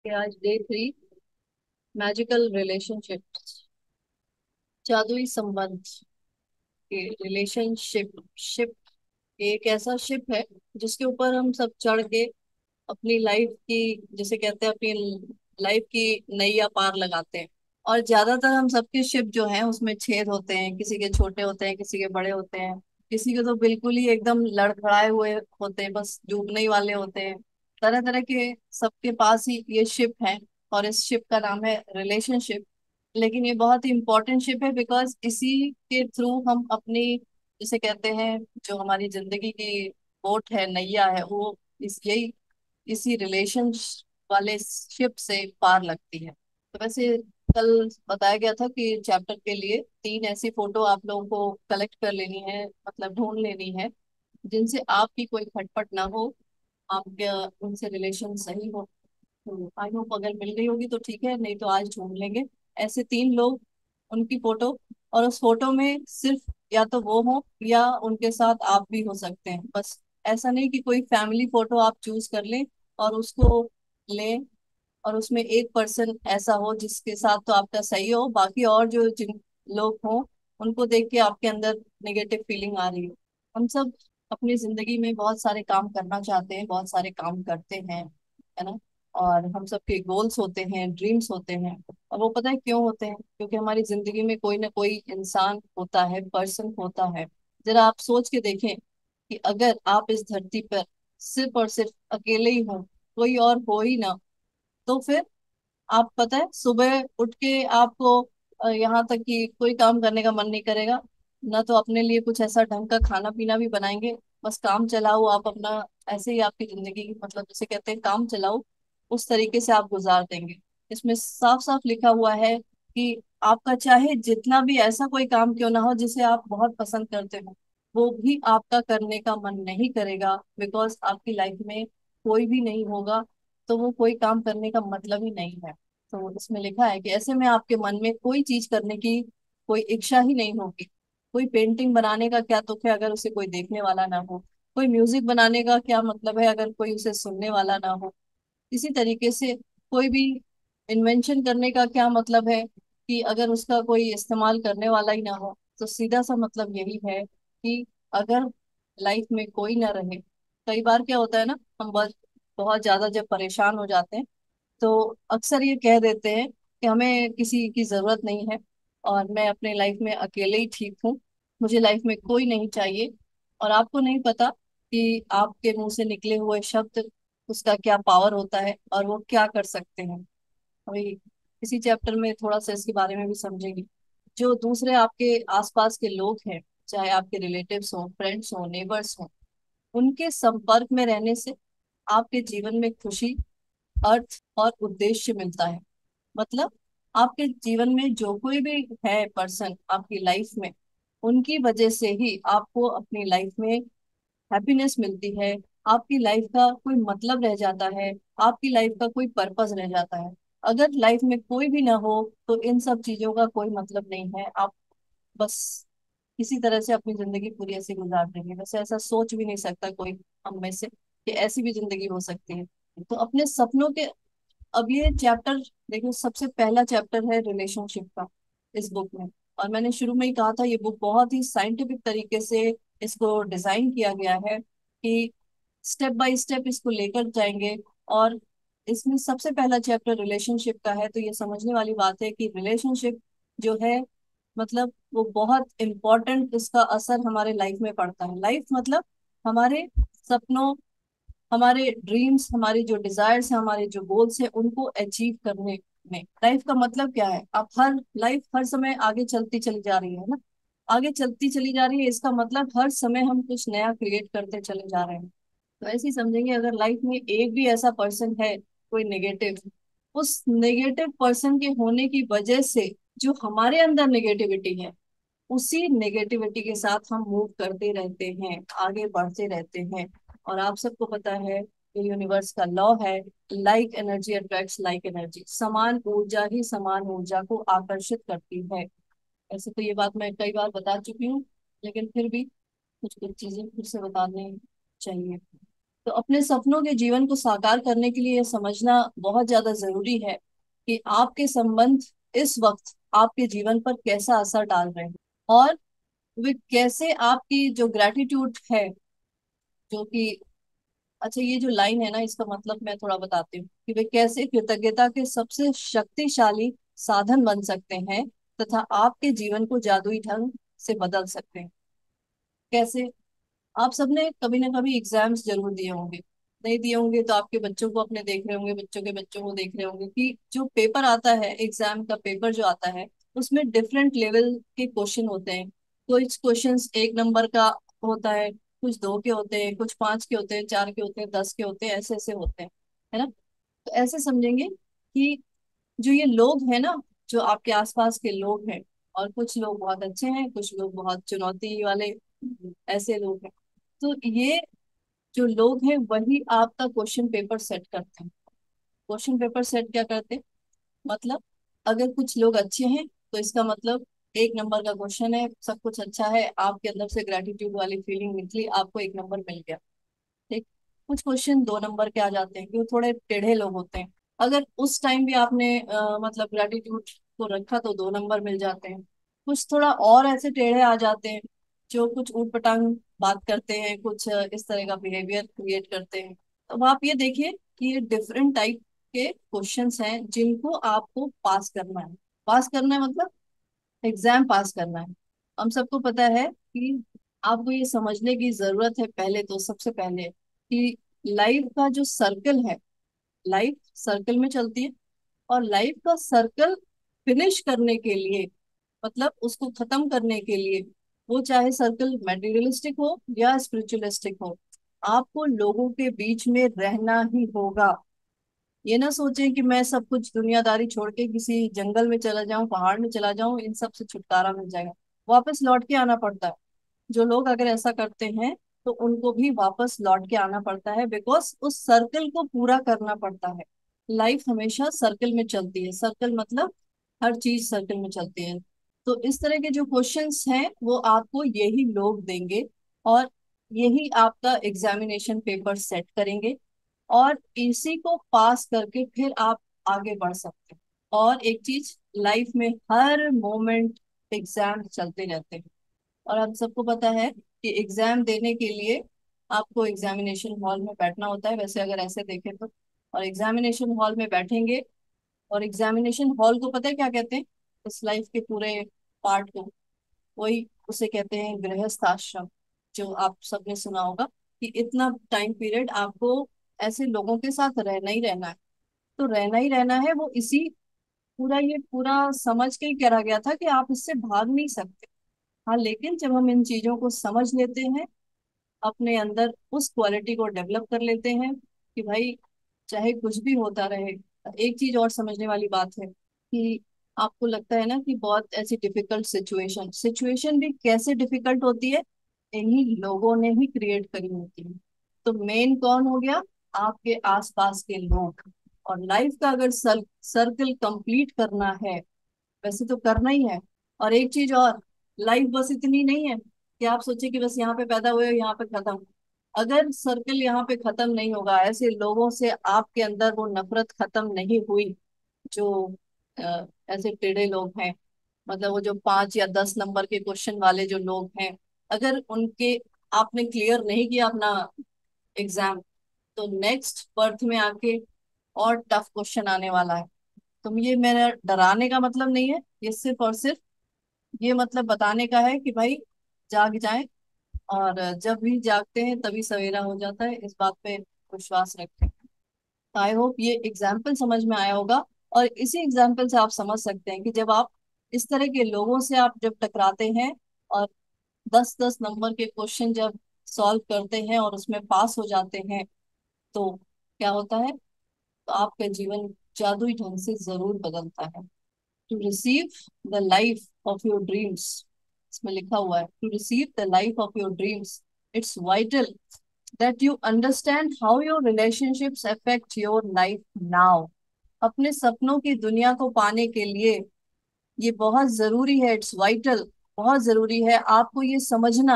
कि आज day 3, magical relationships, जादुई संबंध के रिलेशनशिप। शिप एक ऐसा शिप है जिसके ऊपर हम सब चढ़ के अपनी लाइफ की, जैसे कहते हैं, अपनी लाइफ की नैया पार लगाते हैं। और ज्यादातर हम सबके शिप जो हैं उसमें छेद होते हैं, किसी के छोटे होते हैं, किसी के बड़े होते हैं, किसी के तो बिल्कुल ही एकदम लड़खड़ाए हुए होते हैं, बस डूबने ही वाले होते हैं। तरह तरह के सबके पास ही ये शिप है। और इस शिप का नाम है रिलेशनशिप। लेकिन ये बहुत ही इंपॉर्टेंट शिप है बिकॉज इसी के थ्रू हम अपनी, जिसे कहते हैं, जो हमारी जिंदगी की बोट है, नैया है, वो यही इसी रिलेशन वाले शिप से पार लगती है। तो वैसे कल बताया गया था कि चैप्टर के लिए 3 ऐसी फोटो आप लोगों को कलेक्ट कर लेनी है, मतलब ढूंढ लेनी है, जिनसे आपकी कोई खटपट ना हो, आपके उनसे रिलेशन सही हो। तो आई होप अगर मिल गई होगी तो ठीक है, नहीं तो आज ढूंढ लेंगे ऐसे 3 लोग, उनकी फोटो। और उस फोटो में सिर्फ या तो वो हो या उनके साथ आप भी हो सकते हैं, बस। ऐसा नहीं कि कोई फैमिली फोटो आप चूज कर लें और उसको लें, और उसमें एक पर्सन ऐसा हो जिसके साथ तो आपका सही हो, बाकी और जो जिन लोग हों उनको देख के आपके अंदर नेगेटिव फीलिंग आ रही हो। हम सब अपनी जिंदगी में बहुत सारे काम करना चाहते हैं, बहुत सारे काम करते हैं, है ना। और हम सबके गोल्स होते हैं, ड्रीम्स होते हैं। और वो पता है क्यों होते हैं? क्योंकि हमारी जिंदगी में कोई ना कोई इंसान होता है, पर्सन होता है। जरा आप सोच के देखें कि अगर आप इस धरती पर सिर्फ और सिर्फ अकेले ही हो, कोई और हो ही ना, तो फिर आप, पता है, सुबह उठ के आपको यहाँ तक कि कोई काम करने का मन नहीं करेगा। ना तो अपने लिए कुछ ऐसा ढंग का खाना पीना भी बनाएंगे, बस काम चलाओ आप अपना। ऐसे ही आपकी जिंदगी, मतलब जिसे कहते हैं काम चलाओ, उस तरीके से आप गुजार देंगे। इसमें साफ साफ लिखा हुआ है कि आपका चाहे जितना भी ऐसा कोई काम क्यों ना हो जिसे आप बहुत पसंद करते हो, वो भी आपका करने का मन नहीं करेगा, बिकॉज आपकी लाइफ में कोई भी नहीं होगा, तो वो कोई काम करने का मतलब ही नहीं है। तो इसमें लिखा है कि ऐसे में आपके मन में कोई चीज करने की कोई इच्छा ही नहीं होगी। कोई पेंटिंग बनाने का क्या तुक है अगर उसे कोई देखने वाला ना हो। कोई म्यूजिक बनाने का क्या मतलब है अगर कोई उसे सुनने वाला ना हो। इसी तरीके से कोई भी इन्वेंशन करने का क्या मतलब है कि अगर उसका कोई इस्तेमाल करने वाला ही ना हो। तो सीधा सा मतलब यही है कि अगर लाइफ में कोई ना रहे, कई बार क्या होता है ना, हम बहुत बहुत ज्यादा जब परेशान हो जाते हैं तो अक्सर ये कह देते हैं कि हमें किसी की जरूरत नहीं है, और मैं अपने लाइफ में अकेले ही ठीक हूँ, मुझे लाइफ में कोई नहीं चाहिए। और आपको नहीं पता कि आपके मुंह से निकले हुए शब्द, उसका क्या पावर होता है और वो क्या कर सकते हैं। अभी इसी चैप्टर में थोड़ा सा इसके बारे में भी समझेंगे। जो दूसरे आपके आसपास के लोग हैं, चाहे आपके रिलेटिव्स हों, फ्रेंड्स हों, नेबर्स हों, उनके संपर्क में रहने से आपके जीवन में खुशी, अर्थ और उद्देश्य मिलता है। मतलब आपके जीवन में जो कोई भी है पर्सन आपकी लाइफ में, उनकी वजह से ही आपको अपनी लाइफ में हैप्पीनेस मिलती है। आपकी लाइफ का कोई मतलब रह जाता है, आपकी लाइफ का कोई पर्पस रह जाता है। अगर लाइफ में कोई भी ना हो तो इन सब चीजों का कोई मतलब नहीं है। आप बस किसी तरह से अपनी जिंदगी पूरी ऐसे गुजार देंगे, वैसे ऐसा सोच भी नहीं सकता कोई हम में से कि ऐसी भी जिंदगी हो सकती है। तो अपने सपनों के, अब ये चैप्टर देखो, सबसे पहला चैप्टर है रिलेशनशिप का इस बुक में। और मैंने शुरू में ही कहा था, ये बुक बहुत ही साइंटिफिक तरीके से इसको डिजाइन किया गया है कि स्टेप बाय स्टेप इसको लेकर जाएंगे। और इसमें सबसे पहला चैप्टर रिलेशनशिप का है, तो ये समझने वाली बात है कि रिलेशनशिप जो है, मतलब वो बहुत इम्पोर्टेंट, इसका असर हमारे लाइफ में पड़ता है। लाइफ मतलब हमारे सपनों, हमारे ड्रीम्स, हमारे जो डिजायर्स हैं, हमारे जो गोल्स हैं, उनको अचीव करने में लाइफ का मतलब क्या है। आप हर लाइफ हर समय आगे चलती चली जा रही है ना, आगे चलती चली जा रही है, इसका मतलब हर समय हम कुछ नया क्रिएट करते चले जा रहे हैं। तो ऐसे ही समझेंगे, अगर लाइफ में एक भी ऐसा पर्सन है कोई नेगेटिव, उस नेगेटिव पर्सन के होने की वजह से जो हमारे अंदर नेगेटिविटी है, उसी नेगेटिविटी के साथ हम मूव करते रहते हैं, आगे बढ़ते रहते हैं। और आप सबको पता है ये यूनिवर्स का लॉ है, like energy attracts like energy. समान ऊर्जा ही समान ऊर्जा को आकर्षित करती है। ऐसे तो ये बात मैं कई बार बता चुकी हूँ, लेकिन फिर भी कुछ कुछ चीजें फिर से बतानी चाहिए। तो अपने सपनों के जीवन को साकार करने के लिए यह समझना बहुत ज्यादा जरूरी है कि आपके संबंध इस वक्त आपके जीवन पर कैसा असर डाल रहे हैं, और वे कैसे आपकी जो ग्रेटिट्यूड है, जो कि, अच्छा ये जो लाइन है ना, इसका मतलब मैं थोड़ा बताती हूँ कि वे कैसे कृतज्ञता के सबसे शक्तिशाली साधन बन सकते हैं तथा आपके जीवन को जादुई ढंग से बदल सकते हैं। कैसे? आप सबने कभी ना कभी एग्जाम्स जरूर दिए होंगे। नहीं दिए होंगे तो आपके बच्चों को अपने देख रहे होंगे, बच्चों के बच्चों को देख रहे होंगे कि जो पेपर आता है, एग्जाम का पेपर जो आता है, उसमें डिफरेंट लेवल के क्वेश्चन होते हैं। कुछ क्वेश्चंस 1 नंबर का होता है, कुछ 2 के होते हैं, कुछ 5 के होते हैं, 4 के होते हैं, 10 के होते हैं, ऐसे ऐसे होते हैं, है ना? तो ऐसे समझेंगे कि जो ये लोग हैं ना, जो आपके आसपास के लोग हैं, और कुछ लोग बहुत अच्छे हैं, कुछ लोग बहुत चुनौती वाले ऐसे लोग हैं। तो ये जो लोग हैं वही आपका क्वेश्चन पेपर सेट करते हैं। क्वेश्चन पेपर सेट क्या करते हैं? मतलब अगर कुछ लोग अच्छे हैं तो इसका मतलब 1 नंबर का क्वेश्चन है, सब कुछ अच्छा है, आपके अंदर से ग्रेटिट्यूड वाली फीलिंग निकली, आपको 1 नंबर मिल गया। ठीक। कुछ क्वेश्चन 2 नंबर के आ जाते हैं कि वो थोड़े टेढ़े लोग होते हैं, अगर उस टाइम भी आपने मतलब ग्रेटिट्यूड को रखा तो 2 नंबर मिल जाते हैं। कुछ थोड़ा और ऐसे टेढ़े आ जाते हैं, जो कुछ ऊट पटांग बात करते हैं, कुछ इस तरह का बिहेवियर क्रिएट करते हैं। अब आप ये देखिए कि ये डिफरेंट टाइप के क्वेश्चंस हैं जिनको आपको पास करना है। पास करना है मतलब एग्जाम पास करना है। हम सबको पता है कि आपको ये समझने की जरूरत है, पहले तो सबसे पहले, कि लाइफ का जो सर्कल है, लाइफ सर्कल में चलती है, और लाइफ का सर्कल फिनिश करने के लिए, मतलब उसको खत्म करने के लिए, वो चाहे सर्कल मेटीरियलिस्टिक हो या स्पिरिचुअलिस्टिक हो, आपको लोगों के बीच में रहना ही होगा। ये ना सोचें कि मैं सब कुछ दुनियादारी छोड़ के किसी जंगल में चला जाऊं, पहाड़ में चला जाऊं, इन सब से छुटकारा मिल जाएगा। वापस लौट के आना पड़ता है। जो लोग अगर ऐसा करते हैं तो उनको भी वापस लौट के आना पड़ता है, बिकॉज उस सर्कल को पूरा करना पड़ता है। लाइफ हमेशा सर्कल में चलती है, सर्कल मतलब हर चीज सर्कल में चलती है। तो इस तरह के जो क्वेश्चंस हैं वो आपको यही लोग देंगे, और यही आपका एग्जामिनेशन पेपर सेट करेंगे, और इसी को पास करके फिर आप आगे बढ़ सकते हैं। और एक चीज, लाइफ में हर मोमेंट एग्जाम चलते रहते हैं, और हम सबको पता है कि एग्जाम देने के लिए आपको एग्जामिनेशन हॉल में बैठना होता है, वैसे अगर ऐसे देखें तो। और एग्जामिनेशन हॉल में बैठेंगे, और एग्जामिनेशन हॉल को पता है क्या कहते हैं? इस लाइफ के पूरे पार्ट को, वही उसे कहते हैं गृहस्थ आश्रम। जो आप सबने सुना होगा कि इतना टाइम पीरियड आपको ऐसे लोगों के साथ रहना ही रहना है। तो रहना ही रहना है, वो इसी पूरा, ये पूरा समझ के ही करा गया था कि आप इससे भाग नहीं सकते। हाँ, लेकिन जब हम इन चीजों को समझ लेते हैं, अपने अंदर उस क्वालिटी को डेवलप कर लेते हैं कि भाई चाहे कुछ भी होता रहे। एक चीज और समझने वाली बात है कि आपको लगता है ना कि बहुत ऐसी डिफिकल्ट सिचुएशन सिचुएशन भी कैसे डिफिकल्ट होती है, इन्हीं लोगों ने ही क्रिएट करी होती है। तो मेन कौन हो गया? आपके आसपास के लोग। और लाइफ का अगर सर्कल कंप्लीट करना है, वैसे तो करना ही है। और एक चीज और, लाइफ बस इतनी नहीं है कि आप सोचे कि बस यहाँ पे पैदा हुए, यहाँ पे खत्म। अगर सर्कल यहाँ पे खत्म नहीं होगा, ऐसे लोगों से आपके अंदर वो नफरत खत्म नहीं हुई, जो ऐसे टेढ़े लोग हैं, मतलब वो जो 5 या 10 नंबर के क्वेश्चन वाले जो लोग हैं, अगर उनके आपने क्लियर नहीं किया अपना एग्जाम, तो नेक्स्ट बर्थ में आके और टफ क्वेश्चन आने वाला है। तो ये मेरा डराने का मतलब नहीं है, ये सिर्फ और सिर्फ ये मतलब बताने का है कि भाई जाग जाएं, और जब भी जागते हैं तभी सवेरा हो जाता है, इस बात पे विश्वास रखें। आई होप ये एग्जाम्पल समझ में आया होगा। और इसी एग्जाम्पल से आप समझ सकते हैं कि जब आप इस तरह के लोगों से आप जब टकराते हैं, और 10-10 नंबर के क्वेश्चन जब सॉल्व करते हैं और उसमें पास हो जाते हैं, तो क्या होता है? तो आपका जीवन जादुई ढंग से जरूर बदलता है। To receive the life of your dreams, इसमें लिखा हुआ है, to receive the life of your dreams it's vital that you understand how your relationships affect your life now. अपने सपनों की दुनिया को पाने के लिए ये बहुत जरूरी है, इट्स वाइटल, बहुत जरूरी है आपको ये समझना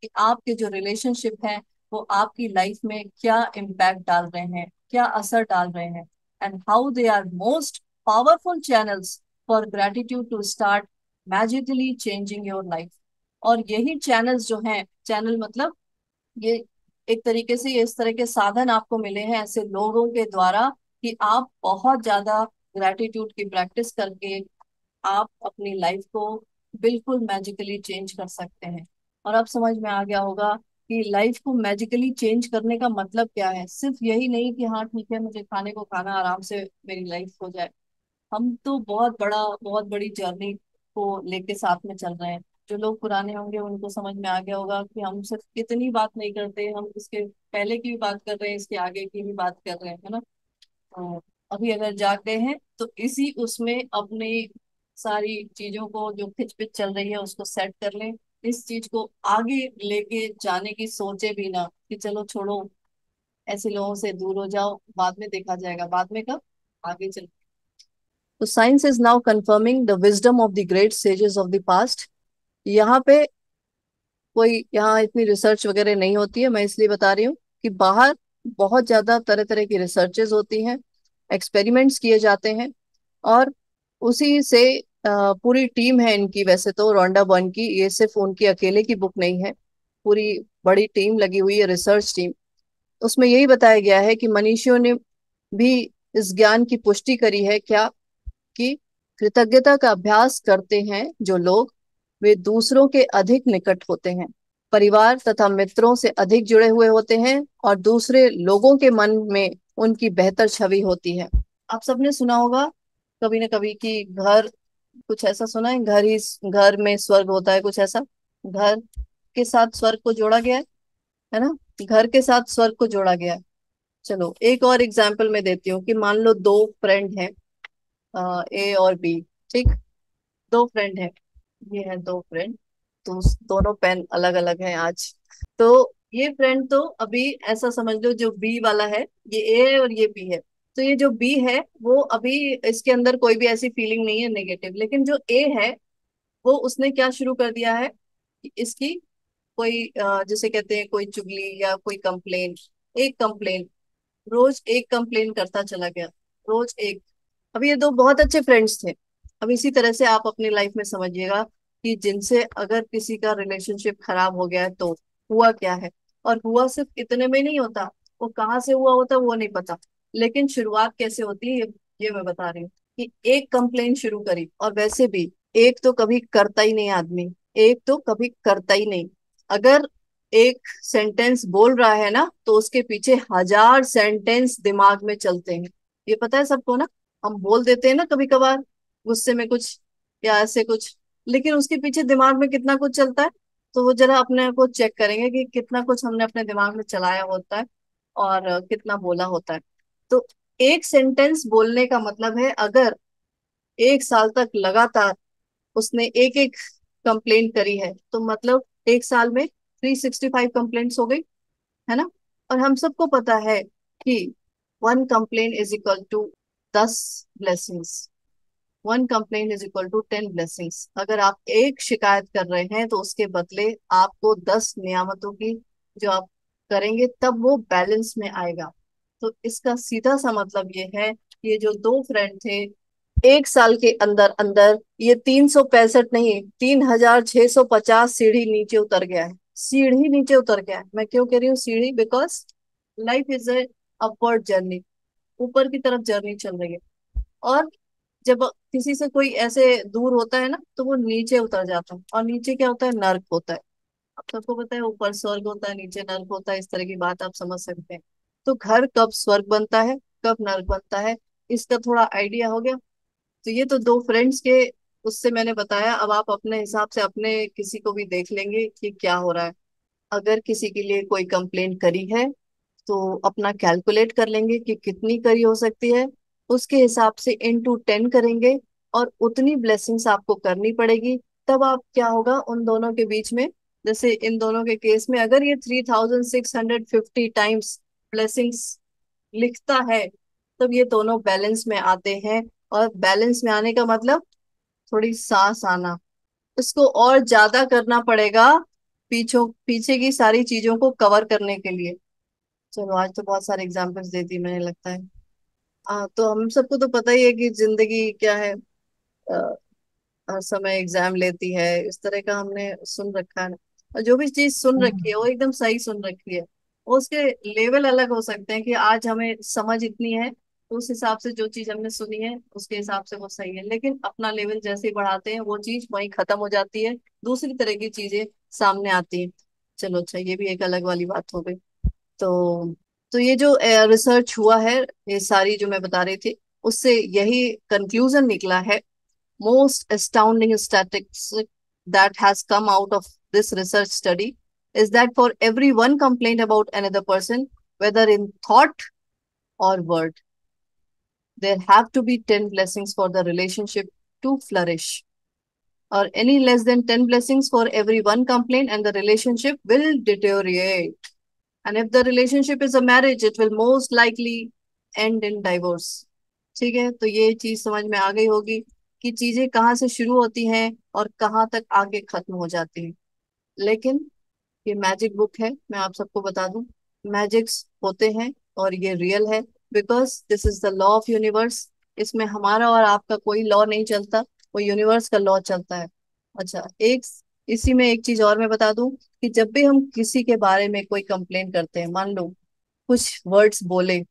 कि आपके जो रिलेशनशिप है वो आपकी लाइफ में क्या इम्पैक्ट डाल रहे हैं, क्या असर डाल रहे हैं, and how they are most powerful channels for gratitude to start magically changing your life. और यही चैनल्स जो हैं, चैनल मतलब ये एक तरीके से ये इस तरह के साधन आपको मिले हैं ऐसे लोगों के द्वारा कि आप बहुत ज्यादा ग्रेटिट्यूड की प्रैक्टिस करके आप अपनी लाइफ को बिल्कुल मैजिकली चेंज कर सकते हैं। और अब समझ में आ गया होगा कि लाइफ को मैजिकली चेंज करने का मतलब क्या है। सिर्फ यही नहीं कि हाँ ठीक है मुझे खाने को खाना आराम से मेरी लाइफ हो जाए। हम तो बहुत बड़ी जर्नी को लेके साथ में चल रहे हैं। जो लोग पुराने होंगे उनको समझ में आ गया होगा कि हम सिर्फ इतनी बात नहीं करते, हम इसके पहले की भी बात कर रहे हैं, इसके आगे की भी बात कर रहे हैं, है ना। तो अभी अगर जागते हैं तो इसी उसमें अपनी सारी चीजों को जो खिचपिच चल रही है उसको सेट कर लें। इस चीज को आगे लेके जाने की सोचे भी ना कि चलो छोड़ो, ऐसे लोगों से दूर हो जाओ, बाद में देखा जाएगा। बाद में कब? आगे चल। तो science is now confirming the wisdom of the great sages of the past. यहाँ पे कोई यहाँ इतनी रिसर्च वगैरह नहीं होती है, मैं इसलिए बता रही हूँ कि बाहर बहुत ज्यादा तरह तरह की रिसर्चेज होती हैं, एक्सपेरिमेंट्स किए जाते हैं, और उसी से पूरी टीम है इनकी। वैसे तो रोंडा बर्न की ये सिर्फ उनकी अकेले की बुक नहीं है, पूरी बड़ी टीम लगी हुई है, रिसर्च टीम। उसमें यही बताया गया है कि मनीषियों ने भी इस ज्ञान की पुष्टि करी है क्या, कि कृतज्ञता का अभ्यास करते हैं जो लोग, वे दूसरों के अधिक निकट होते हैं, परिवार तथा मित्रों से अधिक जुड़े हुए होते हैं, और दूसरे लोगों के मन में उनकी बेहतर छवि होती है। आप सबने सुना होगा कभी ना कभी कि घर, कुछ ऐसा सुना है, घर में स्वर्ग होता है, कुछ ऐसा। घर के साथ स्वर्ग को जोड़ा गया है ना। घर के साथ स्वर्ग को जोड़ा गया है। चलो एक और एग्जाम्पल मैं देती हूँ कि मान लो दो फ्रेंड हैं, ए और बी। ठीक, दो फ्रेंड हैं, ये है दो फ्रेंड। तो दोनों पेन अलग अलग हैं आज। तो ये फ्रेंड तो अभी ऐसा समझ लो, जो बी वाला है, ये ए है और ये बी है। तो ये जो बी है वो अभी, इसके अंदर कोई भी ऐसी फीलिंग नहीं है नेगेटिव, लेकिन जो ए है वो उसने क्या शुरू कर दिया है कि इसकी कोई जिसे कहते हैं कोई चुगली या कोई कंप्लेन, एक कंप्लेन, रोज एक कंप्लेन करता चला गया, रोज एक। अब ये दो बहुत अच्छे फ्रेंड्स थे। अब इसी तरह से आप अपनी लाइफ में समझिएगा कि जिनसे अगर किसी का रिलेशनशिप खराब हो गया है तो हुआ क्या है। और हुआ सिर्फ इतने में नहीं होता, वो कहाँ से हुआ होता वो नहीं पता, लेकिन शुरुआत कैसे होती है ये मैं बता रही हूँ। कि एक कंप्लेन शुरू करी, और वैसे भी एक तो कभी करता ही नहीं आदमी, एक तो कभी करता ही नहीं। अगर एक सेंटेंस बोल रहा है ना तो उसके पीछे हजार सेंटेंस दिमाग में चलते हैं, ये पता है सबको ना। हम बोल देते हैं ना कभी कभार गुस्से में कुछ या ऐसे कुछ, लेकिन उसके पीछे दिमाग में कितना कुछ चलता है। तो वो जरा अपने को चेक करेंगे कि कितना कुछ हमने अपने दिमाग में चलाया होता है और कितना बोला होता है। तो एक सेंटेंस बोलने का मतलब है, अगर एक साल तक लगातार उसने एक एक कंप्लेन करी है तो मतलब एक साल में 365 कंप्लेंट्स हो गई, है ना। और हम सबको पता है कि 1 complain is equal to 10 blessings, 1 complain is equal to 10 blessings. अगर आप एक शिकायत कर रहे हैं तो उसके बदले आपको 10 नियामतों की जो आप करेंगे तब वो बैलेंस में आएगा। तो इसका सीधा सा मतलब ये है कि ये जो दो फ्रेंड थे, एक साल के अंदर अंदर ये 365 नहीं, 3650 सीढ़ी नीचे उतर गया है। सीढ़ी नीचे उतर गया है। मैं क्यों कह रही हूँ सीढ़ी? Because life is a upward journey, ऊपर की तरफ जर्नी चल रही है। और जब किसी से कोई ऐसे दूर होता है ना तो वो नीचे उतर जाता है, और नीचे क्या होता है? नर्क होता है। आप सबको पता है ऊपर स्वर्ग होता है, नीचे नर्क होता है, इस तरह की बात आप समझ सकते हैं। तो घर कब स्वर्ग बनता है, कब नर्क बनता है, इसका थोड़ा आइडिया हो गया। तो ये तो दो फ्रेंड्स के उससे मैंने बताया। अब आप अपने हिसाब से अपने किसी को भी देख लेंगे कि क्या हो रहा है। अगर किसी के लिए कोई कंप्लेंट करी है तो अपना कैलकुलेट कर लेंगे कि कितनी करी हो सकती है, उसके हिसाब से × 10 करेंगे, और उतनी ब्लेसिंग्स आपको करनी पड़ेगी। तब आप क्या होगा उन दोनों के बीच में, जैसे इन दोनों के केस में अगर ये 3650 टाइम्स ब्लेसिंग्स लिखता है तब ये दोनों बैलेंस में आते हैं। और बैलेंस में आने का मतलब थोड़ी सांस आना, इसको और ज्यादा करना पड़ेगा पीछे की सारी चीजों को कवर करने के लिए। चलो आज तो बहुत सारे एग्जांपल्स देती मैंने लगता है। तो हम सबको तो पता ही है कि जिंदगी क्या है। हर समय एग्जाम लेती है, इस तरह का हमने सुन रखा है। और जो भी चीज सुन रखी है वो एकदम सही सुन रखी है। वो उसके लेवल अलग हो सकते हैं कि आज हमें समझ इतनी है तो उस हिसाब से जो चीज हमने सुनी है उसके हिसाब से वो सही है, लेकिन अपना लेवल जैसे ही बढ़ाते हैं वो चीज वहीं खत्म हो जाती है, दूसरी तरह की चीजें सामने आती हैं। चलो अच्छा, ये भी एक अलग वाली बात हो गई। तो तो ये जो रिसर्च हुआ है, ये सारी जो मैं बता रही थी, उससे यही कंक्लूजन निकला है। Most astounding statistic that has come out of this research study is that for every one complaint about another person, whether in thought or word, there have to be 10 blessings for the relationship to flourish. Or any less than 10 blessings for every one complaint, and the relationship will deteriorate. And if the relationship is a marriage, it will most likely end in divorce. ठीक है, तो ये चीज समझ में आ गई होगी कि चीजें कहाँ से शुरू होती हैं और कहाँ तक आगे खत्म हो जाती हैं। लेकिन ये मैजिक बुक है, मैं आप सबको बता दूं, मैजिक्स होते हैं और ये रियल है, because this is the law of universe. इसमें हमारा और आपका कोई लॉ नहीं चलता, वो यूनिवर्स का लॉ चलता है। अच्छा, एक इसी में एक चीज और मैं बता दूं कि जब भी हम किसी के बारे में कोई कंप्लेन करते हैं, मान लो कुछ वर्ड्स बोले,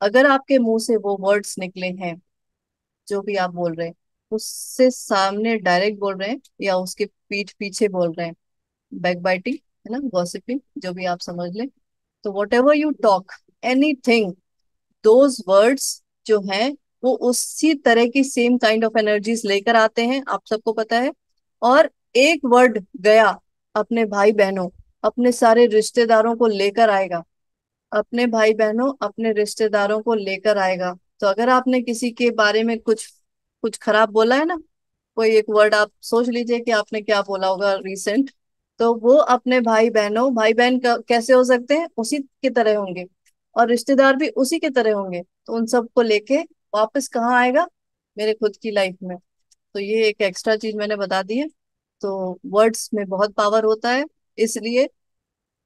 अगर आपके मुंह से वो वर्ड्स निकले हैं, जो भी आप बोल रहे हैं उससे सामने डायरेक्ट बोल रहे हैं या उसके पीठ पीछे बोल रहे हैं, बैक बाइटिंग है ना, गॉसिपिंग, जो भी आप समझ लें, तो what ever you talk, anything, those words जो हैं वो उसी तरह की सेम काइंड ऑफ एनर्जीज लेकर आते हैं, आप सबको पता है। और एक वर्ड गया अपने भाई बहनों, अपने सारे रिश्तेदारों को लेकर आएगा, अपने भाई बहनों अपने रिश्तेदारों को लेकर आएगा। तो अगर आपने किसी के बारे में कुछ कुछ खराब बोला है ना, कोई एक वर्ड आप सोच लीजिए कि आपने क्या बोला होगा रिसेंट, तो वो अपने भाई बहनों, भाई बहन कैसे हो सकते हैं, उसी की तरह होंगे, और रिश्तेदार भी उसी की तरह होंगे, तो उन सबको लेके वापस कहाँ आएगा, मेरे खुद की लाइफ में। तो ये एक एक्स्ट्रा चीज मैंने बता दी है। तो वर्ड्स में बहुत पावर होता है, इसलिए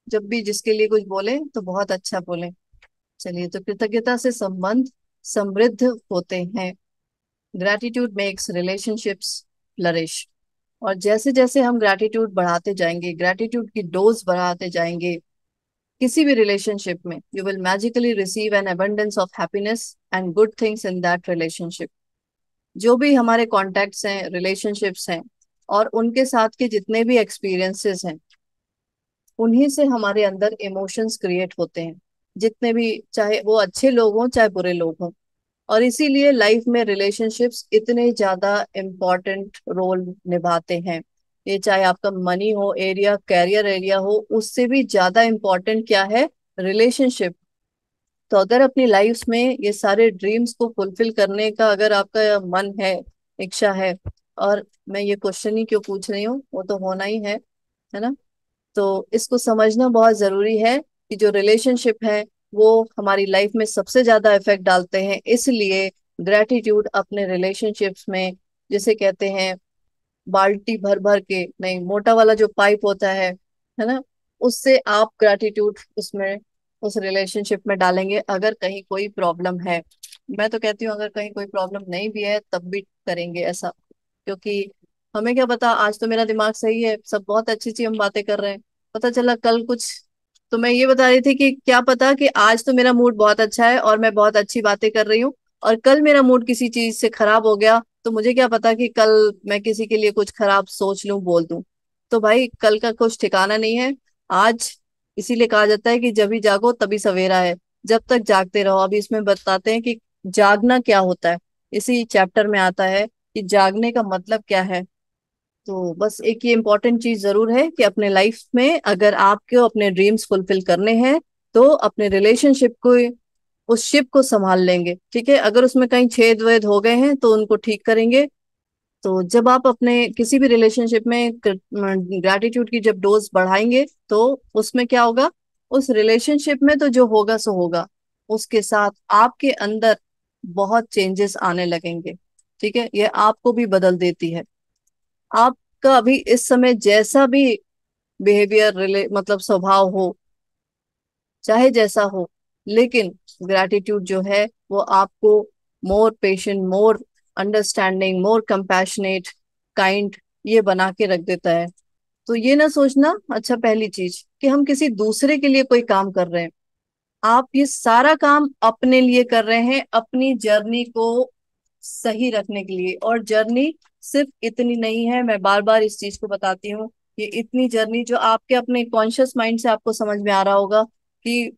जब भी जिसके लिए कुछ बोले तो बहुत अच्छा बोले। चलिए, तो कृतज्ञता से संबंध समृद्ध होते हैं। Gratitude makes relationships flourish. और जैसे जैसे हम ग्रैटिट्यूड बढ़ाते जाएंगे, ग्रैटिट्यूड की डोज बढ़ाते जाएंगे, किसी भी रिलेशनशिप में you will magically receive an abundance of happiness and good things in that relationship. जो भी हमारे कॉन्टेक्ट्स हैं, रिलेशनशिप्स हैं, और उनके साथ के जितने भी एक्सपीरियंसेस हैं, उन्हीं से हमारे अंदर इमोशंस क्रिएट होते हैं, जितने भी, चाहे वो अच्छे लोग हों चाहे बुरे लोग हों। और इसीलिए लाइफ में रिलेशनशिप्स इतने ज्यादा इम्पोर्टेंट रोल निभाते हैं। ये चाहे आपका मनी हो एरिया, कैरियर एरिया हो, उससे भी ज्यादा इम्पोर्टेंट क्या है, रिलेशनशिप। तो अगर अपनी लाइफ में ये सारे ड्रीम्स को फुलफिल करने का अगर आपका मन है, इच्छा है, और मैं ये क्वेश्चन ही क्यों पूछ रही हूँ, वो तो होना ही है ना। तो इसको समझना बहुत जरूरी है कि जो रिलेशनशिप है वो हमारी लाइफ में सबसे ज्यादा इफेक्ट डालते हैं, इसलिए ग्रेटिट्यूड अपने रिलेशनशिप्स में, जिसे कहते हैं बाल्टी भर भर के नहीं, मोटा वाला जो पाइप होता है ना, उससे आप ग्रेटिट्यूड उसमें, उस रिलेशनशिप में डालेंगे अगर कहीं कोई प्रॉब्लम है। मैं तो कहती हूँ अगर कहीं कोई प्रॉब्लम नहीं भी है तब भी करेंगे ऐसा, क्योंकि हमें क्या पता, आज तो मेरा दिमाग सही है, सब बहुत अच्छी अच्छी हम बातें कर रहे हैं, पता चला कल कुछ। तो मैं ये बता रही थी कि क्या पता कि आज तो मेरा मूड बहुत अच्छा है और मैं बहुत अच्छी बातें कर रही हूँ, और कल मेरा मूड किसी चीज से खराब हो गया, तो मुझे क्या पता कि कल मैं किसी के लिए कुछ खराब सोच लूं, बोल दूं। तो भाई कल का कुछ ठिकाना नहीं है, आज। इसीलिए कहा जाता है कि जब भी जागो तभी सवेरा है, जब तक जागते रहो। अभी इसमें बताते हैं कि जागना क्या होता है, इसी चैप्टर में आता है कि जागने का मतलब क्या है। तो बस एक ये इम्पोर्टेंट चीज जरूर है कि अपने लाइफ में अगर आपको अपने ड्रीम्स फुलफिल करने हैं तो अपने रिलेशनशिप को, उस शिप को संभाल लेंगे, ठीक है। अगर उसमें कहीं छेद वेद हो गए हैं तो उनको ठीक करेंगे। तो जब आप अपने किसी भी रिलेशनशिप में ग्रैटिट्यूड की जब डोज बढ़ाएंगे तो उसमें क्या होगा, उस रिलेशनशिप में तो जो होगा सो होगा, उसके साथ आपके अंदर बहुत चेंजेस आने लगेंगे। ठीक है, ये आपको भी बदल देती है। आपका अभी इस समय जैसा भी बिहेवियर रिले मतलब स्वभाव हो, चाहे जैसा हो, लेकिन ग्रैटिट्यूड जो है वो आपको मोर पेशेंट, मोर अंडरस्टैंडिंग, मोर कंपैशनेट, काइंड, ये बना के रख देता है। तो ये ना सोचना, अच्छा पहली चीज कि हम किसी दूसरे के लिए कोई काम कर रहे हैं, आप ये सारा काम अपने लिए कर रहे हैं, अपनी जर्नी को सही रखने के लिए। और जर्नी सिर्फ इतनी नहीं है, मैं बार बार इस चीज को बताती हूँ, ये इतनी जर्नी जो आपके अपने कॉन्शियस माइंड से आपको समझ में आ रहा होगा कि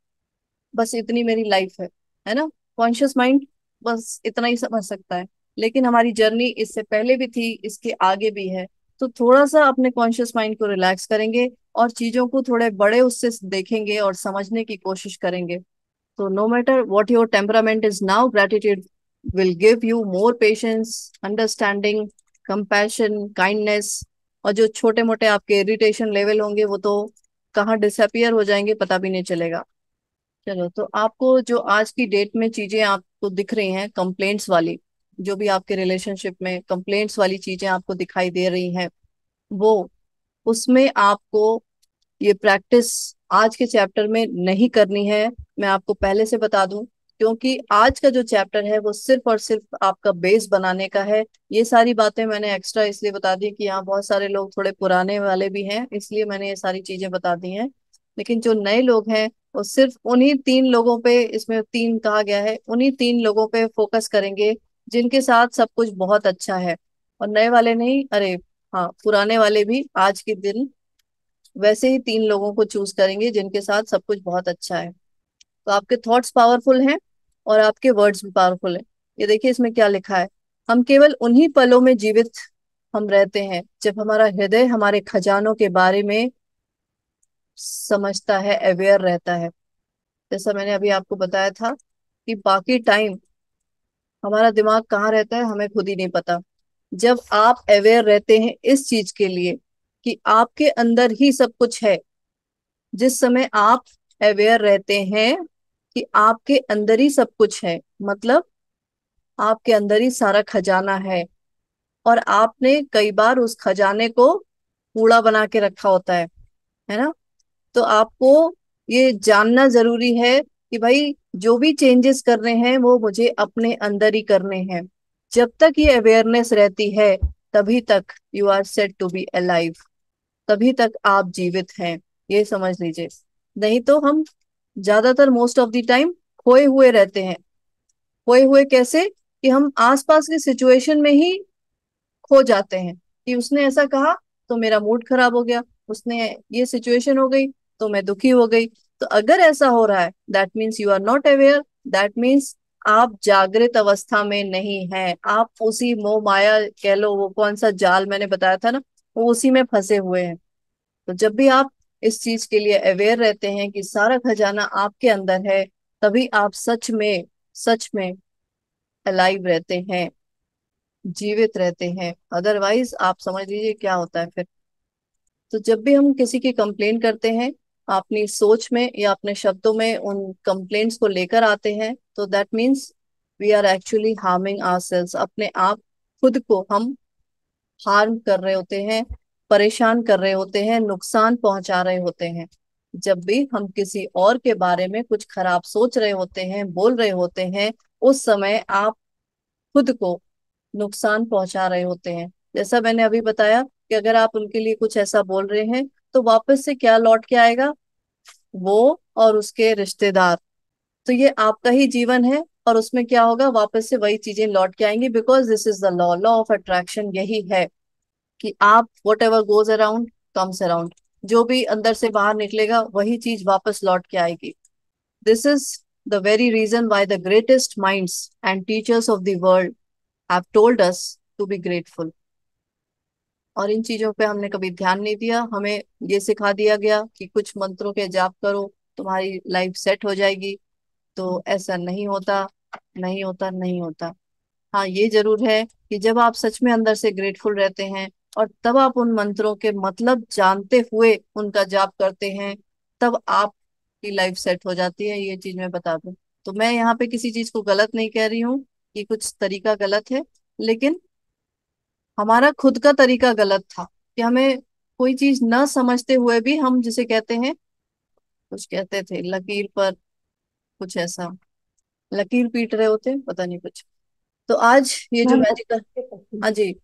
बस इतनी मेरी लाइफ है ना, कॉन्शियस माइंड बस इतना ही समझ सकता है। लेकिन हमारी जर्नी इससे पहले भी थी, इसके आगे भी है। तो थोड़ा सा अपने कॉन्शियस माइंड को रिलैक्स करेंगे और चीजों को थोड़े बड़े उससे देखेंगे और समझने की कोशिश करेंगे। तो no matter what your temperament is now, gratitude will give you more patience, understanding, compassion, kindness। और जो छोटे मोटे आपके इरिटेशन लेवल होंगे वो तो कहाँ डिसअपियर हो जाएंगे पता भी नहीं चलेगा। चलो, तो आपको जो आज की डेट में चीजें आपको दिख रही हैं कंप्लेंट्स वाली, जो भी आपके रिलेशनशिप में कंप्लेंट्स वाली चीजें आपको दिखाई दे रही हैं, वो उसमें आपको ये प्रैक्टिस आज के चैप्टर में नहीं करनी है। मैं आपको पहले से बता दूं, क्योंकि आज का जो चैप्टर है वो सिर्फ और सिर्फ आपका बेस बनाने का है। ये सारी बातें मैंने एक्स्ट्रा इसलिए बता दी कि यहाँ बहुत सारे लोग थोड़े पुराने वाले भी हैं, इसलिए मैंने ये सारी चीजें बता दी हैं। लेकिन जो नए लोग हैं वो सिर्फ उन्हीं 3 लोगों पे, इसमें 3 कहा गया है, उन्हीं 3 लोगों पे फोकस करेंगे जिनके साथ सब कुछ बहुत अच्छा है। और नए वाले नहीं, अरे हाँ, पुराने वाले भी आज के दिन वैसे ही 3 लोगों को चूज करेंगे जिनके साथ सब कुछ बहुत अच्छा है। तो आपके थॉट्स पावरफुल हैं और आपके वर्ड्स भी पावरफुल हैं। ये देखिए इसमें क्या लिखा है, हम केवल उन्हीं पलों में जीवित हम रहते हैं जब हमारा हृदय हमारे खजानों के बारे में समझता है, अवेयर रहता है। जैसा मैंने अभी आपको बताया था कि बाकी टाइम हमारा दिमाग कहाँ रहता है हमें खुद ही नहीं पता। जब आप अवेयर रहते हैं इस चीज के लिए कि आपके अंदर ही सब कुछ है, जिस समय आप अवेयर रहते हैं कि आपके अंदर ही सब कुछ है, मतलब आपके अंदर ही सारा खजाना है, और आपने कई बार उस खजाने को कूड़ा बना के रखा होता है ना। तो आपको ये जानना जरूरी है कि भाई जो भी चेंजेस करने हैं वो मुझे अपने अंदर ही करने हैं। जब तक ये अवेयरनेस रहती है तभी तक you are set to be alive, तभी तक आप जीवित हैं, ये समझ लीजिए। नहीं तो हम ज्यादातर मोस्ट ऑफ द टाइम खोए हुए रहते हैं। खोए हुए कैसे, कि हम आसपास की सिचुएशन में ही खो जाते हैं कि उसने ऐसा कहा तो मेरा मूड खराब हो गया, उसने ये सिचुएशन हो गई तो मैं दुखी हो गई। तो अगर ऐसा हो रहा है that means you are not aware, that means आप जागृत अवस्था में नहीं हैं, आप उसी मोह माया कह लो, वो कौन सा जाल मैंने बताया था ना, वो उसी में फंसे हुए हैं। तो जब भी आप इस चीज के लिए अवेयर रहते हैं कि सारा खजाना आपके अंदर है, तभी आप सच में अलाइव रहते हैं, जीवित रहते हैं। अदरवाइज आप समझ लीजिए क्या होता है फिर। तो जब भी हम किसी की कंप्लेन करते हैं, अपनी सोच में या अपने शब्दों में उन कंप्लेंट्स को लेकर आते हैं, तो that means we are actually harming ourselves, अपने आप खुद को हम हार्म कर रहे होते हैं, परेशान कर रहे होते हैं, नुकसान पहुंचा रहे होते हैं। जब भी हम किसी और के बारे में कुछ खराब सोच रहे होते हैं, बोल रहे होते हैं, उस समय आप खुद को नुकसान पहुंचा रहे होते हैं। जैसा मैंने अभी बताया कि अगर आप उनके लिए कुछ ऐसा बोल रहे हैं तो वापस से क्या लौट के आएगा, वो और उसके रिश्तेदार। तो ये आपका ही जीवन है और उसमें क्या होगा, वापस से वही चीजें लौट के आएंगी, because this is the law, law of attraction यही है कि आप what ever goes around comes around, जो भी अंदर से बाहर निकलेगा वही चीज वापस लौट के आएगी। This is the very reason why the greatest minds and teachers of the world have told us to be grateful. और इन चीजों पे हमने कभी ध्यान नहीं दिया, हमें ये सिखा दिया गया कि कुछ मंत्रों के जाप करो तुम्हारी लाइफ सेट हो जाएगी। तो ऐसा नहीं होता, नहीं होता, नहीं होता। हाँ, ये जरूर है कि जब आप सच में अंदर से ग्रेटफुल रहते हैं और तब आप उन मंत्रों के मतलब जानते हुए उनका जाप करते हैं, तब आपकी लाइफ सेट हो जाती है, ये चीज मैं बता दूं। तो मैं यहाँ पे किसी चीज को गलत नहीं कह रही हूँ कि कुछ तरीका गलत है, लेकिन हमारा खुद का तरीका गलत था कि हमें कोई चीज ना समझते हुए भी हम जिसे कहते हैं, कुछ कहते थे लकीर पर, कुछ ऐसा, लकीर पीट रहे होते हैं, पता नहीं कुछ। तो आज ये जो मैम मैजिकल, हाँ जी,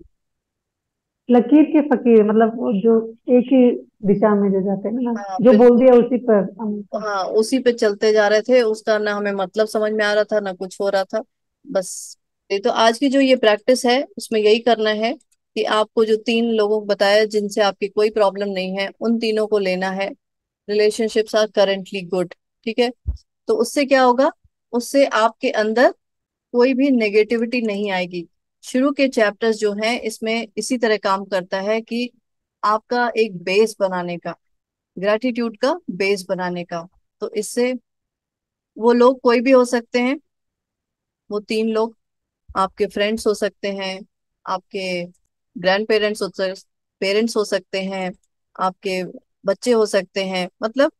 लकीर के फकीर मतलब वो जो एक ही दिशा में जो जाते हैं ना, हाँ जो बोल बिल्कुल, दिया उसी पर अमल कर। हाँ उसी पे चलते जा रहे थे, उसका ना हमें मतलब समझ में आ रहा था ना कुछ हो रहा था, बस। ये तो आज की जो ये प्रैक्टिस है उसमें यही करना है कि आपको जो तीन लोगों को बताया जिनसे आपकी कोई प्रॉब्लम नहीं है, उन तीनों को लेना है। रिलेशनशिप्स आर करेंटली गुड, ठीक है। तो उससे क्या होगा, उससे आपके अंदर कोई भी नेगेटिविटी नहीं आएगी। शुरू के चैप्टर्स जो हैं इसमें इसी तरह काम करता है कि आपका एक बेस बनाने का, ग्रेटिट्यूड का बेस बनाने का। तो इससे वो लोग कोई भी हो सकते हैं, वो तीन लोग आपके फ्रेंड्स हो सकते हैं, आपके ग्रैंड पेरेंट्स हो, पेरेंट्स हो सकते हैं, आपके बच्चे हो सकते हैं, मतलब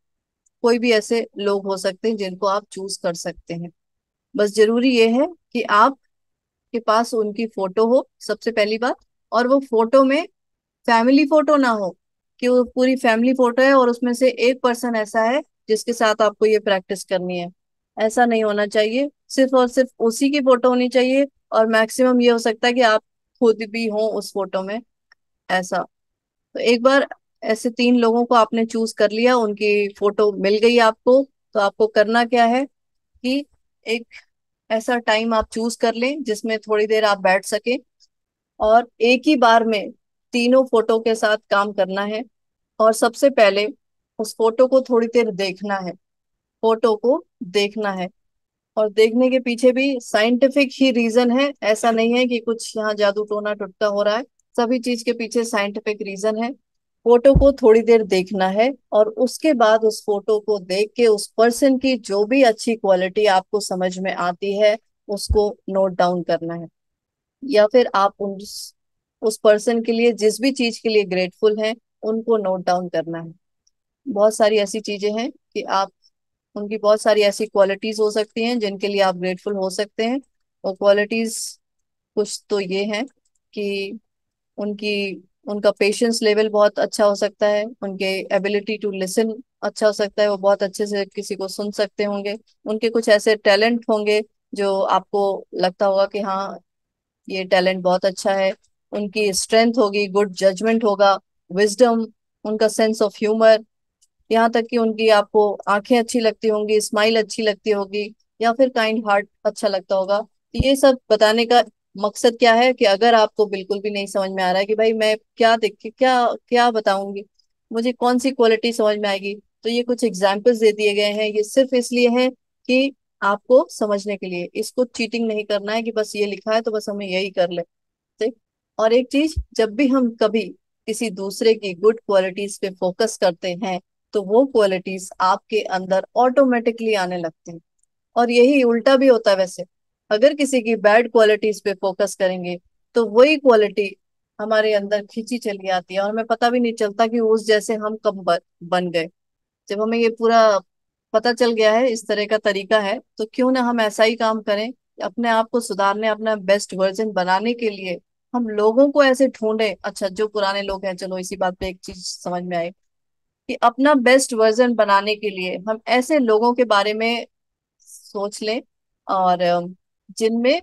कोई भी ऐसे लोग हो सकते हैं जिनको आप चूज कर सकते हैं। बस जरूरी ये है कि आपके पास उनकी फोटो हो, सबसे पहली बात। और वो फोटो में फैमिली फोटो ना हो कि वो पूरी फैमिली फोटो है और उसमें से एक पर्सन ऐसा है जिसके साथ आपको ये प्रैक्टिस करनी है। ऐसा नहीं होना चाहिए, सिर्फ और सिर्फ उसी की फोटो होनी चाहिए। और मैक्सिमम ये हो सकता है कि आप खुद भी हो उस फोटो में, ऐसा। तो एक बार ऐसे तीन लोगों को आपने चूज कर लिया, उनकी फोटो मिल गई आपको, तो आपको करना क्या है कि एक ऐसा टाइम आप चूज कर लें जिसमें थोड़ी देर आप बैठ सके, और एक ही बार में तीनों फोटो के साथ काम करना है। और सबसे पहले उस फोटो को थोड़ी देर देखना है, फोटो को देखना है। और देखने के पीछे भी साइंटिफिक ही रीजन है, ऐसा नहीं है कि कुछ यहाँ जादू टोना टुटका हो रहा है। सभी चीज के पीछे साइंटिफिक रीजन है। फोटो को थोड़ी देर देखना है और उसके बाद उस फोटो को देख के उस पर्सन की जो भी अच्छी क्वालिटी आपको समझ में आती है उसको नोट डाउन करना है। या फिर आप उस पर्सन के लिए जिस भी चीज के लिए ग्रेटफुल हैं उनको नोट डाउन करना है। बहुत सारी ऐसी चीजें हैं कि आप, उनकी बहुत सारी ऐसी क्वालिटीज हो सकती हैं जिनके लिए आप ग्रेटफुल हो सकते हैं। और क्वालिटीज कुछ तो ये हैं कि उनकी उनका पेशेंस लेवल बहुत अच्छा हो सकता है, उनके एबिलिटी टू लिसन अच्छा हो सकता है, वो बहुत अच्छे से किसी को सुन सकते होंगे। उनके कुछ ऐसे टैलेंट होंगे जो आपको लगता होगा कि हाँ ये टैलेंट बहुत अच्छा है। उनकी स्ट्रेंथ होगी, गुड जजमेंट होगा, विजडम, उनका सेंस ऑफ ह्यूमर, यहाँ तक कि उनकी आपको आंखें अच्छी लगती होंगी, स्माइल अच्छी लगती होगी, या फिर काइंड हार्ट अच्छा लगता होगा। तो ये सब बताने का मकसद क्या है कि अगर आपको बिल्कुल भी नहीं समझ में आ रहा है कि भाई मैं क्या देख के क्या क्या बताऊंगी, मुझे कौन सी क्वालिटी समझ में आएगी, तो ये कुछ एग्जाम्पल्स दे दिए गए हैं। ये सिर्फ इसलिए है कि आपको समझने के लिए, इसको चीटिंग नहीं करना है कि बस ये लिखा है तो बस हमें यही कर ले। ठीक। और एक चीज, जब भी हम कभी किसी दूसरे की गुड क्वालिटीज पे फोकस करते हैं तो वो क्वालिटीज आपके अंदर ऑटोमेटिकली आने लगती हैं। और यही उल्टा भी होता है वैसे, अगर किसी की बैड क्वालिटीज पे फोकस करेंगे तो वही क्वालिटी हमारे अंदर खींची चली आती है और हमें पता भी नहीं चलता कि उस जैसे हम कब बन गए। जब हमें ये पूरा पता चल गया है, इस तरह का तरीका है, तो क्यों ना हम ऐसा ही काम करें। अपने आप को सुधारने, अपना बेस्ट वर्जन बनाने के लिए हम लोगों को ऐसे ढूंढे, अच्छा जो पुराने लोग हैं, चलो इसी बात पे एक चीज समझ में आई कि अपना बेस्ट वर्जन बनाने के लिए हम ऐसे लोगों के बारे में सोच लें, और जिनमें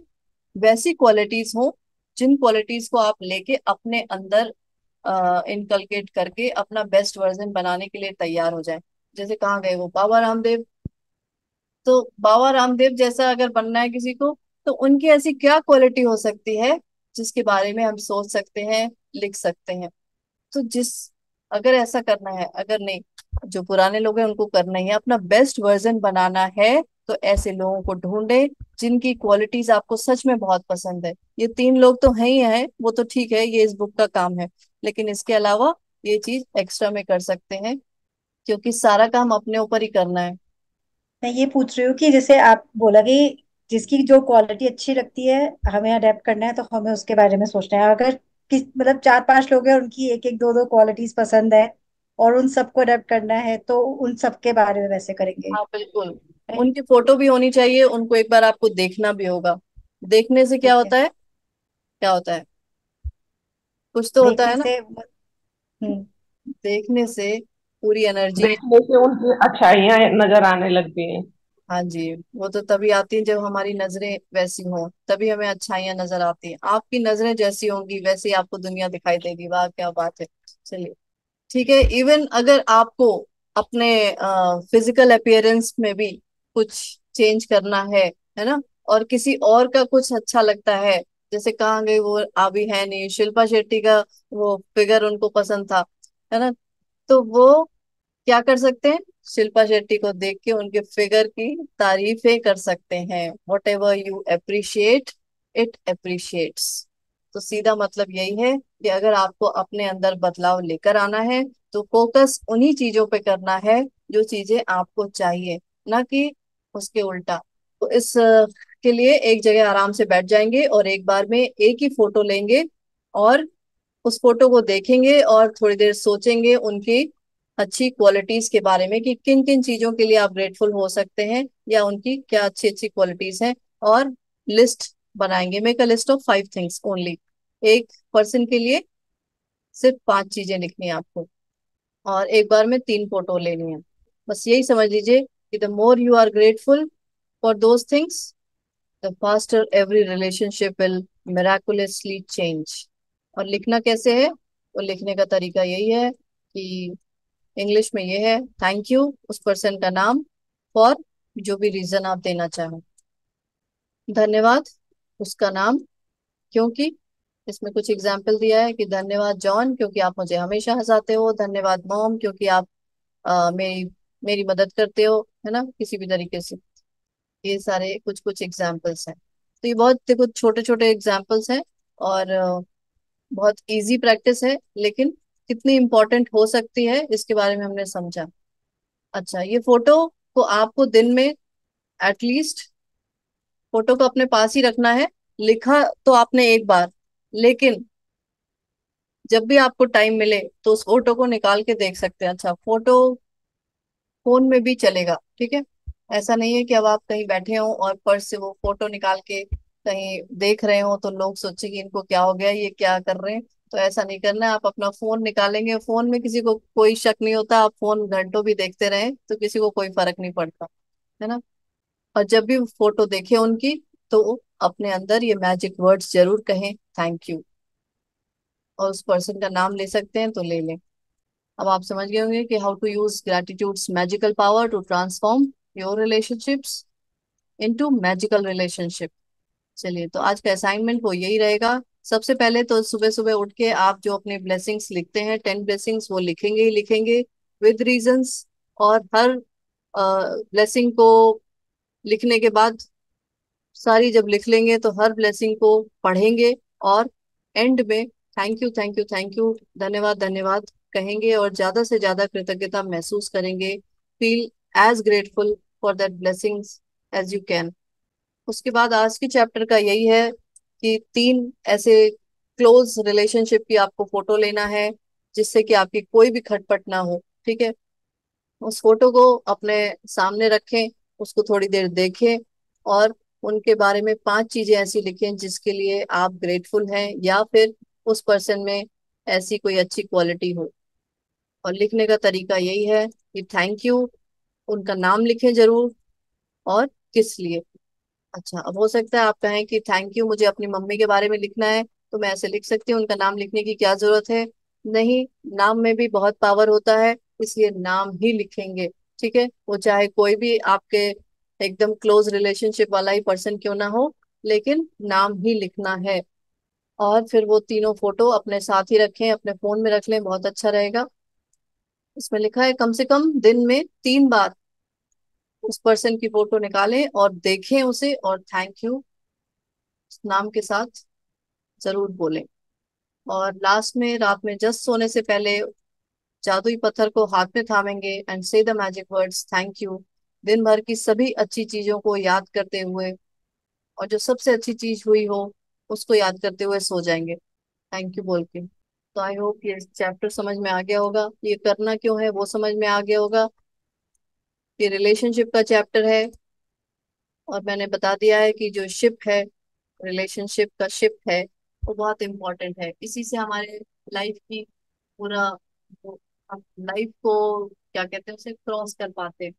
वैसी क्वालिटीज हो, जिन क्वालिटीज को आप लेके अपने अंदर इनकलकेट करके अपना बेस्ट वर्जन बनाने के लिए तैयार हो जाए। जैसे कहाँ गए वो बाबा रामदेव, तो बाबा रामदेव जैसा अगर बनना है किसी को, तो उनकी ऐसी क्या क्वालिटी हो सकती है जिसके बारे में हम सोच सकते हैं, लिख सकते हैं। तो जिस, अगर ऐसा करना है, अगर नहीं, जो पुराने लोग हैं उनको करना ही है, अपना बेस्ट वर्जन बनाना है, तो ऐसे लोगों को ढूंढे जिनकी क्वालिटीज आपको सच में बहुत पसंद है। ये तीन लोग तो हैं ही हैं, वो तो ठीक है, ये इस बुक का काम है, लेकिन इसके अलावा ये चीज एक्स्ट्रा में कर सकते हैं, क्योंकि सारा काम अपने ऊपर ही करना है। मैं ये पूछ रही हूँ कि जैसे आप बोला कि जिसकी जो क्वालिटी अच्छी लगती है हमें अडेप्ट करना है, तो हमें उसके बारे में सोचना है। अगर किस मतलब चार पांच लोग हैं, उनकी एक एक दो दो क्वालिटीज पसंद है और उन सबको अडेप्ट करना है, तो उन सबके बारे में वैसे करेंगे। हाँ बिल्कुल, Right? उनकी फोटो भी होनी चाहिए, उनको एक बार आपको देखना भी होगा। देखने से क्या ठीक है। होता है, क्या होता है, कुछ तो होता देखने है ना। से। हम्म। देखने से पूरी एनर्जी। देखने से उनकी अच्छाइयाँ नजर आने लगती हैं। हाँ जी, वो तो तभी आती हैं जब हमारी नजरें वैसी हों, तभी हमें अच्छाइयाँ नजर आती हैं। आपकी नजरें जैसी होंगी वैसे ही आपको दुनिया दिखाई देगी। वाह क्या बात है। चलिए, ठीक है। इवन अगर आपको अपने फिजिकल अपीयरेंस में भी कुछ चेंज करना है ना, और किसी और का कुछ अच्छा लगता है, जैसे कहाँ गई वो, अभी है नहीं, शिल्पा शेट्टी का वो फिगर उनको पसंद था, है ना, तो वो क्या कर सकते हैं, शिल्पा शेट्टी को देख के उनके फिगर की तारीफें कर सकते हैं। What ever you appreciate, it appreciates. तो सीधा मतलब यही है कि अगर आपको अपने अंदर बदलाव लेकर आना है तो फोकस उन्हीं चीजों पे करना है जो चीजें आपको चाहिए, ना कि उसके उल्टा। तो इस के लिए एक जगह आराम से बैठ जाएंगे और एक बार में एक ही फोटो लेंगे, और उस फोटो को देखेंगे और थोड़ी देर सोचेंगे उनकी अच्छी क्वालिटीज के बारे में कि किन किन चीजों के लिए आप ग्रेटफुल हो सकते हैं, या उनकी क्या अच्छी अच्छी क्वालिटीज हैं। और लिस्ट बनाएंगे, make a list of 5 things only. एक पर्सन के लिए सिर्फ 5 चीजें लिखनी है आपको, और एक बार में 3 फोटो लेनी है। बस यही समझ लीजिए कि the more you are grateful for those things, the faster every relationship will miraculously change. और लिखना कैसे है, वो लिखने का तरीका यही है कि इंग्लिश में ये है, थैंक यू, उस पर्सन का नाम, फॉर जो भी रीजन आप देना चाहें। धन्यवाद, उसका नाम, क्योंकि इसमें कुछ एग्जाम्पल दिया है कि धन्यवाद जॉन क्योंकि आप मुझे हमेशा हंसाते हो, धन्यवाद मॉम क्योंकि आप मेरी मेरी मदद करते हो, है ना, किसी भी तरीके से। ये सारे कुछ कुछ एग्जाम्पल्स हैं। तो ये बहुत देखो छोटे छोटे एग्जाम्पल्स हैं, और बहुत इजी प्रैक्टिस है, लेकिन कितनी इंपॉर्टेंट हो सकती है इसके बारे में हमने समझा। अच्छा, ये फोटो को आपको दिन में एटलीस्ट, फोटो को अपने पास ही रखना है। लिखा तो आपने एक बार, लेकिन जब भी आपको टाइम मिले तो उस फोटो को निकाल के देख सकते हैं। अच्छा, फोटो फोन में भी चलेगा, ठीक है। ऐसा नहीं है कि अब आप कहीं बैठे हो और पर्स से वो फोटो निकाल के कहीं देख रहे हो तो लोग सोचे कि इनको क्या हो गया, ये क्या कर रहे हैं। तो ऐसा नहीं करना है। आप अपना फोन निकालेंगे, फोन में किसी को कोई शक नहीं होता, आप फोन घंटों भी देखते रहे तो किसी को कोई फर्क नहीं पड़ता, है ना। और जब भी फोटो देखे उनकी, तो अपने अंदर ये मैजिक वर्ड्स जरूर कहें, थैंक यू। और उस पर्सन का नाम ले सकते हैं तो ले लें। अब आप समझ गए होंगे कि how to use gratitude's magical power to transform your relationships into magical relationship. चलिए, तो आज का असाइनमेंट वो यही रहेगा। सबसे पहले तो सुबह सुबह उठ के आप जो अपने ब्लेसिंग्स लिखते हैं, 10 ब्लेसिंग्स, वो लिखेंगे ही लिखेंगे विद रीजंस। और हर ब्लेसिंग को लिखने के बाद, सारी जब लिख लेंगे तो हर ब्लेसिंग को पढ़ेंगे, और एंड में thank you thank you thank you, धन्यवाद धन्यवाद कहेंगे, और ज्यादा से ज्यादा कृतज्ञता महसूस करेंगे। Feel as grateful for that blessings as you can. उसके बाद आज के चैप्टर का यही है कि 3 ऐसे क्लोज रिलेशनशिप की आपको फोटो लेना है जिससे कि आपकी कोई भी खटपट ना हो, ठीक है। उस फोटो को अपने सामने रखें, उसको थोड़ी देर देखें, और उनके बारे में 5 चीजें ऐसी लिखें जिसके लिए आप ग्रेटफुल हैं, या फिर उस पर्सन में ऐसी कोई अच्छी क्वालिटी हो। और लिखने का तरीका यही है कि थैंक यू, उनका नाम लिखें जरूर, और किस लिए। अच्छा, अब हो सकता है आप कहें कि थैंक यू मुझे अपनी मम्मी के बारे में लिखना है, तो मैं ऐसे लिख सकती हूँ, उनका नाम लिखने की क्या जरूरत है। नहीं, नाम में भी बहुत पावर होता है, इसलिए नाम ही लिखेंगे, ठीक है। वो चाहे कोई भी आपके एकदम क्लोज रिलेशनशिप वाला ही पर्सन क्यों ना हो, लेकिन नाम ही लिखना है। और फिर वो तीनों फोटो अपने साथ ही रखें, अपने फोन में रख लें, बहुत अच्छा रहेगा। इसमें लिखा है कम से कम दिन में 3 बार उस पर्सन की फोटो निकालें और देखें उसे, और थैंक यू नाम के साथ जरूर बोलें। और लास्ट में रात में जस्ट सोने से पहले जादुई पत्थर को हाथ में थामेंगे एंड से the magic words thank you, दिन भर की सभी अच्छी चीजों को याद करते हुए, और जो सबसे अच्छी चीज हुई हो उसको याद करते हुए सो जाएंगे, थैंक यू बोल के। तो आई होप ये चैप्टर समझ में आ गया होगा, ये करना क्यों है वो समझ में आ गया होगा। ये रिलेशनशिप का चैप्टर है, और मैंने बता दिया है कि जो शिप है, रिलेशनशिप का शिप है, वो बहुत इंपॉर्टेंट है। इसी से हमारे लाइफ की पूरा आप लाइफ को क्या कहते हैं उसे क्रॉस कर पाते हैं।